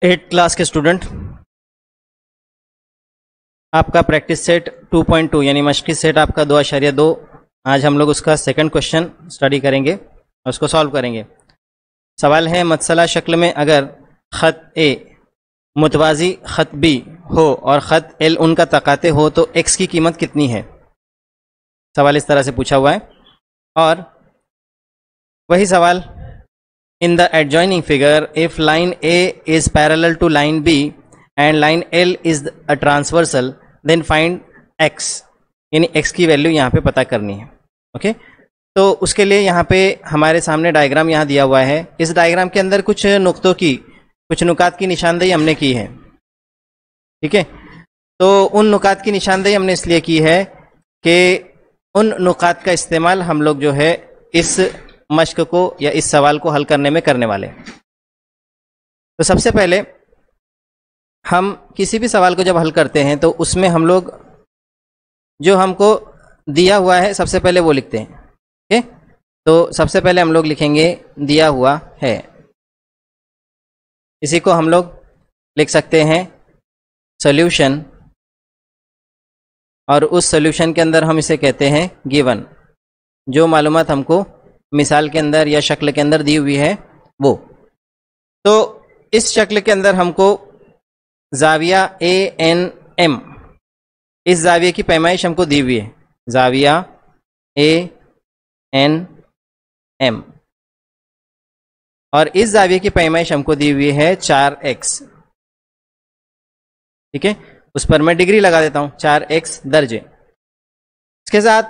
8 class के student, आपका practice set 2.2 यानी मशक़ी सेट आपका 2.2। आज हम लोग उसका सेकंड क्वेश्चन स्टडी करेंगे और उसको सॉल्व करेंगे। सवाल है, मसला शक्ल में अगर ख़त ए मुतवाज़ी ख़त बी हो और ख़त एल उनका तकाते हो तो एक्स की कीमत कितनी है। सवाल इस तरह से पूछा हुआ है। और वही सवाल, in the adjoining figure if line A is parallel to line B and line L is a transversal then find x, यानी एक्स की वैल्यू यहाँ पे पता करनी है। ओके, तो उसके लिए यहाँ पे हमारे सामने डायग्राम यहाँ दिया हुआ है। इस डायग्राम के अंदर कुछ नुक्तों की, कुछ नुकात की निशानदेही हमने की है। ठीक है, तो उन नुकात की निशानदेही हमने इसलिए की है कि उन नुकात का इस्तेमाल हम लोग जो है इस मश्क को या इस सवाल को हल करने में करने वाले। तो सबसे पहले हम किसी भी सवाल को जब हल करते हैं तो उसमें हम लोग जो हमको दिया हुआ है सबसे पहले वो लिखते हैं। ठीक है, तो सबसे पहले हम लोग लिखेंगे दिया हुआ है। इसी को हम लोग लिख सकते हैं सॉल्यूशन, और उस सॉल्यूशन के अंदर हम इसे कहते हैं गिवन। जो मालूमात हमको मिसाल के अंदर या शक्ल के अंदर दी हुई है वो। तो इस शक्ल के अंदर हमको जाविया ए एन एम, इस जाविये की पैमाइश हमको दी हुई है, जाविया ए एन एम, और इस जाविये की पैमाइश हमको दी हुई है 4x। ठीक है, उस पर मैं डिग्री लगा देता हूं, 4x दर्जे। इसके साथ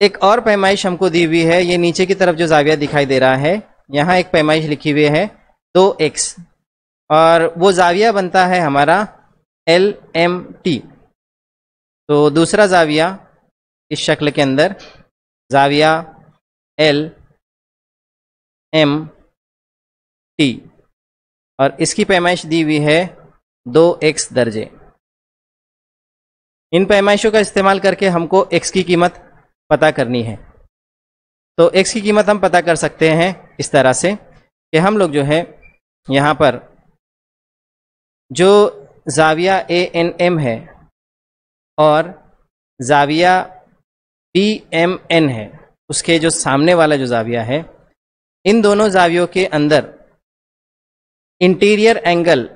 एक और पैमाइश हमको दी हुई है, ये नीचे की तरफ जो जाविया दिखाई दे रहा है यहाँ एक पैमाइश लिखी हुई है 2x, और वो जाविया बनता है हमारा LMT। तो दूसरा जाविया इस शक्ल के अंदर जाविया LMT, और इसकी पैमाइश दी हुई है 2x दर्जे। इन पैमाइशों का इस्तेमाल करके हमको x की कीमत पता करनी है। तो x की कीमत हम पता कर सकते हैं इस तरह से कि हम लोग जो है यहाँ पर जो जाविया ANM है और जाविया BMN है, उसके जो सामने वाला जो जाविया है, इन दोनों जावियों के अंदर इंटीरियर एंगल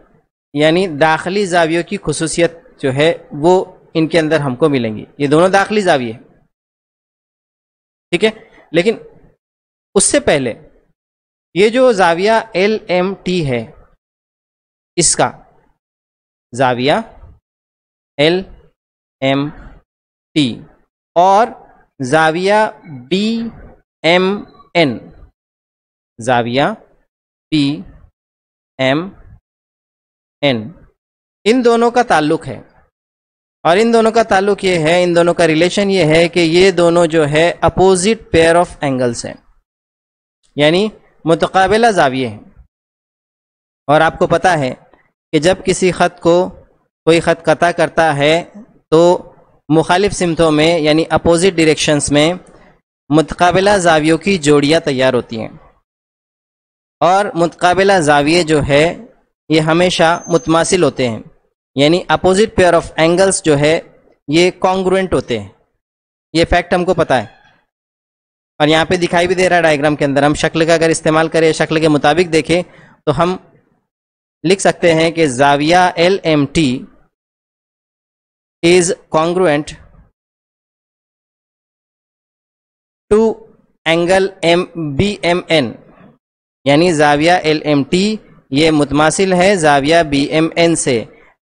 यानी दाखिली जावियों की खुसूसियत जो है वो इनके अंदर हमको मिलेंगी। ये दोनों दाखिली जाविये, ठीक है। लेकिन उससे पहले ये जो जाविया LMT है, इसका जाविया LMT और जाविया BMN, जाविया BMN, इन दोनों का ताल्लुक है। और इन दोनों का ताल्लुक ये है, इन दोनों का रिलेशन ये है कि ये दोनों जो है अपोजिट पेयर ऑफ एंगल्स हैं, यानी मुतकाबिला जाविये हैं। और आपको पता है कि जब किसी ख़त को कोई ख़त कता करता है तो मुखालिफ सिमतों में यानी अपोजिट डायरेक्शंस में मुतकाबिला जावियों की जोड़ियाँ तैयार होती हैं। और मुतकाबिला जाविये जो है ये हमेशा मुतमासिल होते हैं, यानी अपोजिट पेयर ऑफ एंगल्स जो है ये कॉन्ग्रुएंट होते हैं। ये फैक्ट हमको पता है और यहाँ पे दिखाई भी दे रहा है डायग्राम के अंदर। हम शक्ल का अगर इस्तेमाल करें, शक्ल के मुताबिक देखें तो हम लिख सकते हैं कि जाविया LMT is congruent to angle BMN, यानी जाविया LMT ये मुतमासिल है जाविया BMN से।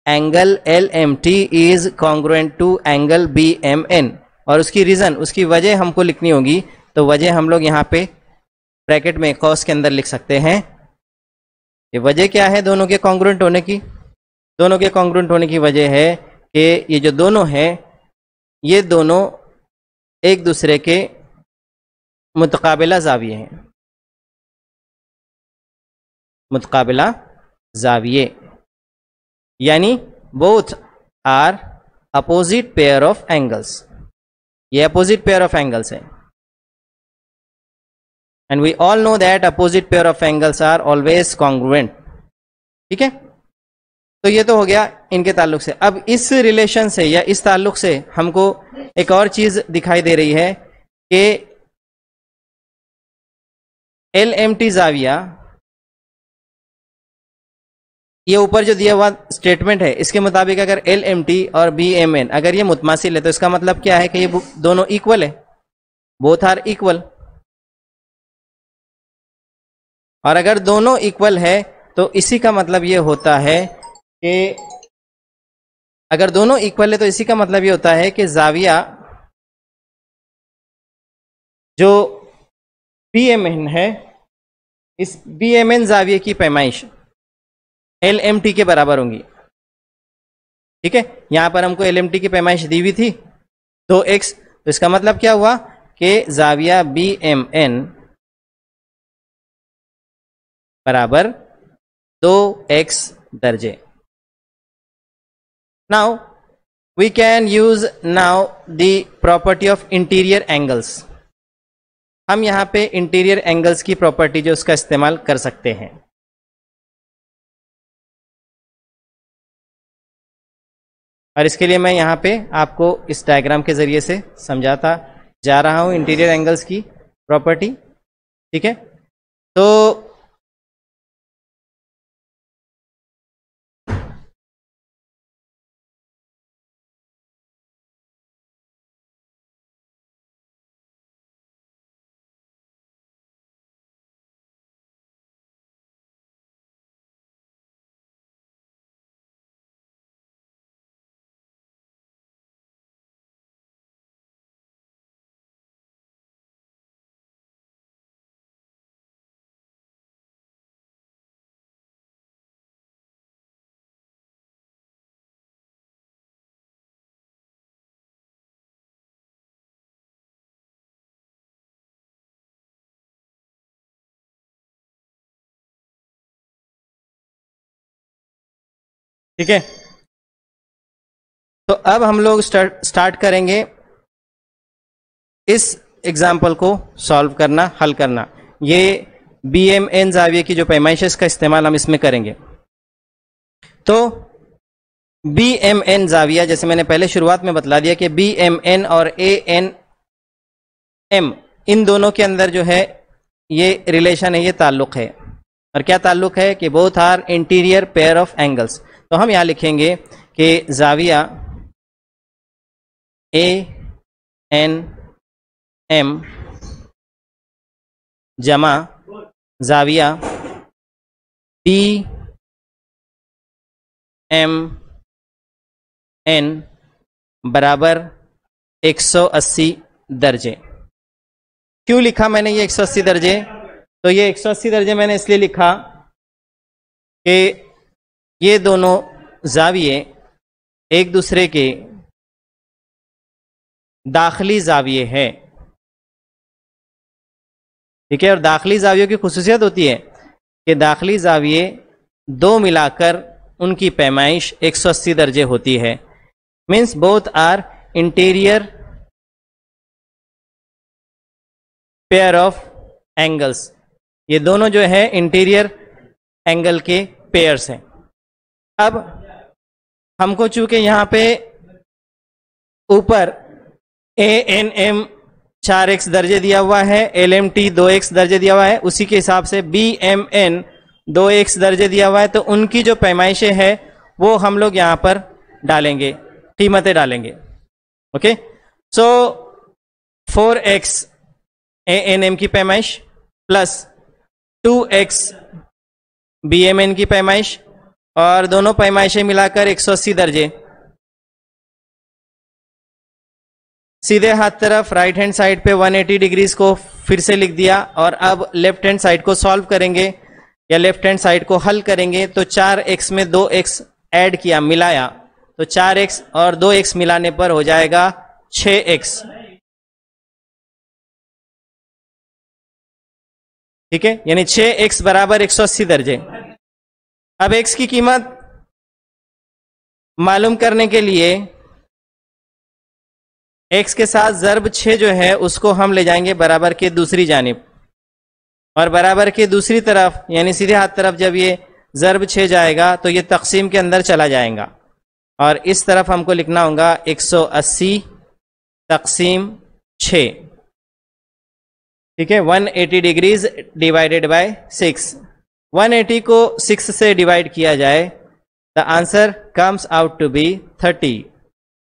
Angle LMT is congruent to angle BMN, और उसकी रीज़न, उसकी वजह हमको लिखनी होगी। तो वजह हम लोग यहाँ पे ब्रैकेट में कॉस के अंदर लिख सकते हैं। ये वजह क्या है दोनों के कॉन्ग्रुएंट होने की? दोनों के कॉन्ग्रुएंट होने की वजह है कि ये जो दोनों हैं ये दोनों एक दूसरे के मुतकाबिला जाविये हैं, मुतकाबिला जाविये, यानी both are opposite pair of angles. ये अपोजिट पेयर ऑफ एंगल्स है, and we all know that opposite pair of angles are always congruent. ठीक है, तो ये तो हो गया इनके ताल्लुक से। अब इस रिलेशन से या इस ताल्लुक से हमको एक और चीज दिखाई दे रही है कि LMT जाविया, ये ऊपर जो दिया हुआ स्टेटमेंट है इसके मुताबिक अगर LMT और BMN अगर ये मुतमासिल है तो इसका मतलब क्या है कि ये दोनों इक्वल है, बोथ आर इक्वल। और अगर दोनों इक्वल है तो इसी का मतलब ये होता है कि अगर दोनों इक्वल है तो इसी का मतलब ये होता है कि जाविया जो BMN है, इस BMN जाविये की पैमाइश LMT के बराबर होंगी। ठीक है, यहां पर हमको LMT की पैमाइश दी हुई थी 2x, तो इसका मतलब क्या हुआ कि जाविया BMN बराबर 2x दर्जे। Now we can use now the property of interior angles. हम यहां पे इंटीरियर एंगल्स की प्रॉपर्टी जो उसका इस्तेमाल कर सकते हैं। और इसके लिए मैं यहां पे आपको इस डायग्राम के जरिए से समझाता जा रहा हूं इंटीरियर एंगल्स की प्रॉपर्टी। ठीक है, तो ठीक है, तो अब हम लोग स्टार्ट करेंगे इस एग्जाम्पल को सॉल्व करना, हल करना। ये BMN जाविये की जो पैमाइश है इसका इस्तेमाल हम इसमें करेंगे। तो BMN जाविया, जैसे मैंने पहले शुरुआत में बतला दिया कि BMN और ANM इन दोनों के अंदर जो है ये रिलेशन है, ये ताल्लुक है। और क्या ताल्लुक है कि both are interior pair of angles. तो हम यहां लिखेंगे कि जाविया ANM जमा जाविया BMN बराबर 180 दर्जे। क्यों लिखा मैंने ये 180 दर्जे? तो ये 180 दर्जे मैंने इसलिए लिखा कि ये दोनों जाविये एक दूसरे के दाखिली जाविये हैं। ठीक है, और दाखिली जावियों की खुसूसियत होती है कि दाखिली जाविये दो मिलाकर उनकी पैमाइश 180 दर्जे होती है। Means both are interior pair of angles. ये दोनों जो है इंटीरियर एंगल के पेयर्स हैं। अब हमको चूंकि यहां पे ऊपर ANM 4x दर्जे दिया हुआ है, LMT 2x दर्जे दिया हुआ है, उसी के हिसाब से BMN 2x दर्जे दिया हुआ है। तो उनकी जो पैमाइशें हैं वो हम लोग यहां पर डालेंगे, कीमतें डालेंगे। ओके, सो 4x ANM की पैमाइश प्लस 2x BMN की पैमाइश और दोनों पैमाइशें मिलाकर 180 दर्जे। सीधे हाथ तरफ राइट हैंड साइड पे 180 डिग्रीज को फिर से लिख दिया और अब लेफ्ट हैंड साइड को सॉल्व करेंगे या लेफ्ट हैंड साइड को हल करेंगे। तो 4x में 2x ऐड किया, मिलाया, तो 4x और 2x मिलाने पर हो जाएगा 6x। ठीक है, यानी 6x बराबर 180 दर्जे। अब x की कीमत मालूम करने के लिए x के साथ ज़र्ब 6 जो है उसको हम ले जाएंगे बराबर के दूसरी जानिब, और बराबर के दूसरी तरफ यानी सीधे हाथ तरफ जब ये ज़र्ब 6 जाएगा तो ये तकसीम के अंदर चला जाएगा, और इस तरफ हमको लिखना होगा 180 तकसीम 6, ठीक है। 180 डिग्रीज डिवाइडेड बाय 6, 180 को 6 से डिवाइड किया जाए, the answer comes out to be 30।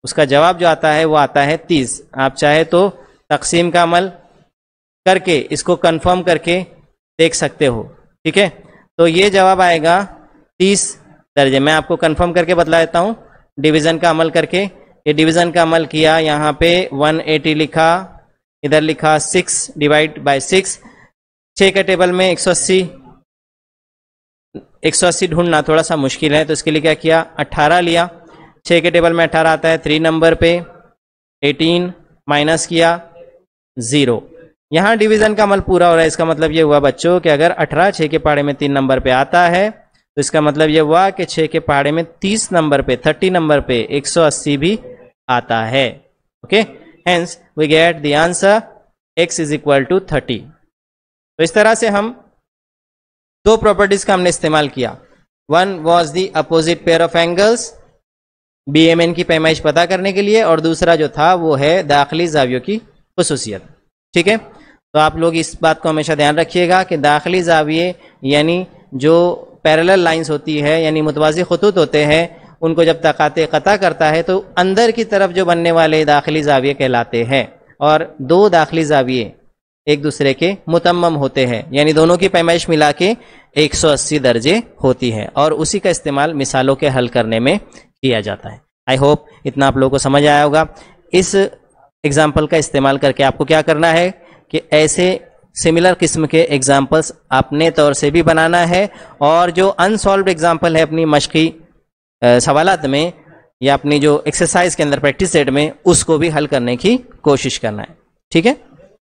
उसका जवाब जो आता है वो आता है 30। आप चाहे तो तकसीम का अमल करके इसको कंफर्म करके देख सकते हो, ठीक है। तो ये जवाब आएगा 30 दर्जे। मैं आपको कंफर्म करके बतला देता हूँ डिवीज़न का अमल करके। ये डिवीज़न का अमल किया, यहाँ पे 180 लिखा, इधर लिखा 6 डिवाइड बाय 6, 6 के टेबल में 180 ढूंढना थोड़ा सा मुश्किल है, तो इसके लिए क्या किया, 18 लिया, 6 के टेबल में 18 आता है 3 नंबर पे, 18 माइनस किया 0। यहाँ डिवीज़न का अमल पूरा हो रहा है। इसका मतलब ये हुआ बच्चों कि अगर 18 6 के पहाड़े में 3 नंबर पे आता है तो इसका मतलब ये हुआ कि 6 के पहाड़े में 30 नंबर पे 30 नंबर पे 180 भी आता है। Okay, hence we get the answer x is equal to 30। तो इस तरह से हम दो प्रॉपर्टीज का हमने इस्तेमाल किया। One was the opposite pair of angles, BMN की पैमाइश पता करने के लिए, और दूसरा जो था वो है दाखिली जावियों की खुसूसियत, ठीक है। तो आप लोग इस बात को हमेशा ध्यान रखिएगा कि दाखिली जाविये यानी जो पैरेलल लाइंस होती है, यानी मुतवाज़ी खतूत होते हैं, उनको जब तकाते कता करता है तो अंदर की तरफ जो बनने वाले दाखिली जाविये कहलाते हैं, और दो दाखिली जाविये एक दूसरे के मुतम्मम होते हैं, यानी दोनों की पैमाइश मिला के 180 दर्जे होती है, और उसी का इस्तेमाल मिसालों के हल करने में किया जाता है। आई होप इतना आप लोगों को समझ आया होगा। इस एग्जाम्पल का इस्तेमाल करके आपको क्या करना है कि ऐसे सिमिलर किस्म के एग्जाम्पल्स अपने तौर से भी बनाना है, और जो अनसॉल्व्ड एग्जाम्पल है अपनी मशक़ी सवालात में या अपनी जो एक्सरसाइज के अंदर प्रैक्टिस सेट में, उसको भी हल करने की कोशिश करना है, ठीक है।